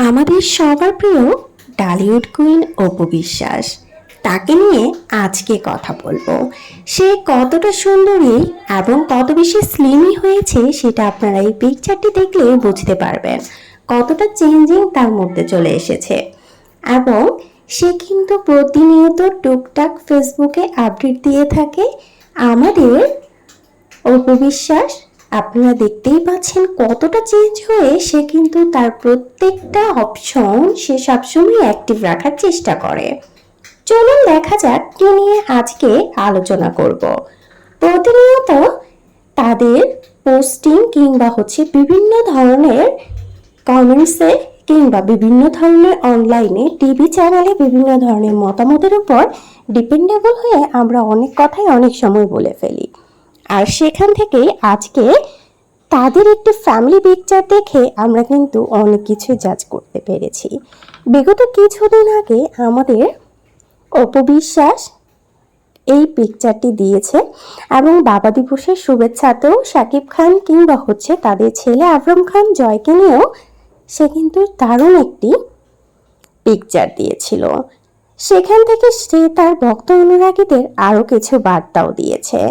আমাদের সবার প্রিয় টলিউড কুইন অপু বিশ্বাস, তাকে নিয়ে আজকে কথা বলবো। সে কতটা সুন্দরী এবং কত বেশি স্লিমই হয়েছে সেটা আপনারা এই পিকচারটি দেখলে বুঝতে পারবেন। কতটা চেঞ্জিং তার মধ্যে চলে এসেছে। এবং সে কিন্তু প্রতিনিয়ত টুকটাক ফেসবুকে আপডেট দিয়ে থাকে। আমাদের অপু বিশ্বাস আপনারা দেখতেই পাচ্ছেন কতটা চেঞ্জ হয়ে সে কিন্তু তার প্রত্যেকটা অপশন সে সবসময় অ্যাক্টিভ রাখার চেষ্টা করে। চলুন দেখা যাক কি নিয়ে আজকে আলোচনা করব। প্রতিনিয়ত তাদের পোস্টিং কিংবা বিভিন্ন ধরনের কমেন্টসে কিংবা বিভিন্ন ধরনের অনলাইনে টিভি চ্যানেলে বিভিন্ন ধরনের মতামতের উপর ডিপেন্ডেবল হয়ে আমরা অনেক কথাই অনেক সময় বলে ফেলি। আর সেখান থেকেই আজকে তাদের একটি ফ্যামিলি পিকচার দেখে আমরা কিন্তু অনেক কিছু জাজ করতে পেরেছি। বিগত কিছুদিন আগে আমাদের অপু বিশ্বাস এই পিকচারটি দিয়েছে এবং বাবা দিবসের শুভেচ্ছাতেও শাকিব খান কিংবা তাদের ছেলে আবরাম খান জয়কে নিয়েও সে কিন্তু দারুণ একটি পিকচার দিয়েছিল। সেখান থেকে সে তার ভক্ত অনুরাগীদের আরও কিছু বার্তাও দিয়েছে।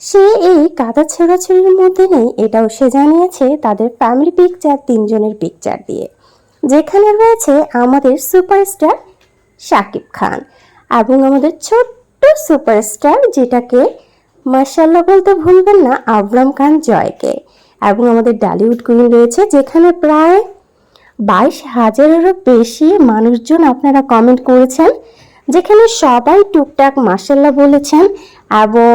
সে এই কাদা ছেঁড়াছড়ির মধ্যে নেই, এটাও সে জানিয়েছে তাদের ফ্যামিলি পিকচার তিনজনের পিকচার দিয়ে, যেখানে রয়েছে আমাদের সুপারস্টার শাকিব খান এবং আমাদের ছোট্ট সুপারস্টার যেটাকে মাশাআল্লাহ বলতে ভুলবেন না আবরাম খান জয়কে, এবং আমাদের টলিউড কুইন রয়েছে যেখানে প্রায় 22,000-এরও বেশি মানুষজন আপনারা কমেন্ট করেছেন, যেখানে সবাই টুকটাক মাশাআল্লাহ বলেছেন এবং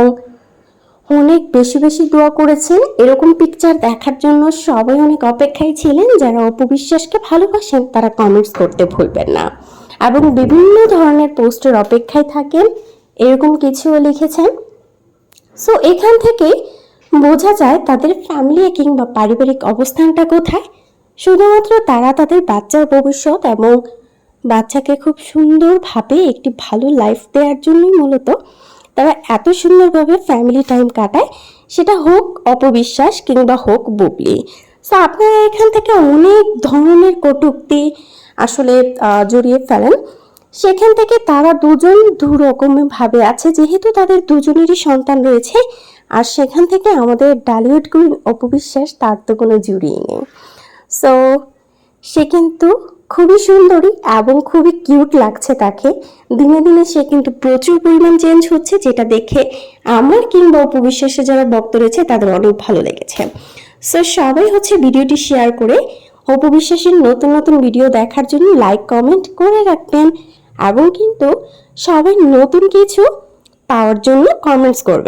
অনেক বেশি বেশি দোয়া করেছেন। এরকম পিকচার দেখার জন্য সবাই অনেক অপেক্ষায় ছিলেন। যারা অপু বিশ্বাসকে ভালোবাসেন তারা কমেন্টস করতে ভুলবেন না এবং বিভিন্ন ধরনের পোস্টের অপেক্ষায় থাকেন, এরকম কিছুও লিখেছেন। সো এখান থেকে বোঝা যায় তাদের ফ্যামিলি কিংবা পারিবারিক অবস্থানটা কোথায়। শুধুমাত্র তারা তাদের বাচ্চার ভবিষ্যৎ এবং বাচ্চাকে খুব সুন্দরভাবে একটি ভালো লাইফ দেওয়ার জন্যই মূলত তারা এত সুন্দরভাবে ফ্যামিলি টাইম কাটায়, সেটা হোক অপবিশ্বাস কিংবা হোক বুবলি। সো আপনারা এখান থেকে অনেক ধরনের কটূক্তি আসলে জড়িয়ে ফেলেন। সেখান থেকে তারা দুজন দু রকমভাবে আছে, যেহেতু তাদের দুজনেরই সন্তান রয়েছে। আর সেখান থেকে আমাদের টলিউড কুইন অপবিশ্বাস তার তো কোনো জুড়িই নেই। সো সে কিন্তু খুবই সুন্দরী এবং খুবই কিউট লাগছে তাকে। দিনে দিনে সে কিন্তু প্রচুর পরিমাণ চেঞ্জ হচ্ছে, যেটা দেখে আমার কিংবা অপু বিশ্বাসের যারা ভক্ত রয়েছে তাদের অনেক ভালো লেগেছে। সো সবাই ভিডিওটি শেয়ার করে অপু বিশ্বাসের নতুন নতুন ভিডিও দেখার জন্য লাইক কমেন্ট করে রাখবেন এবং কিন্তু সবাই নতুন কিছু পাওয়ার জন্য কমেন্টস করবেন।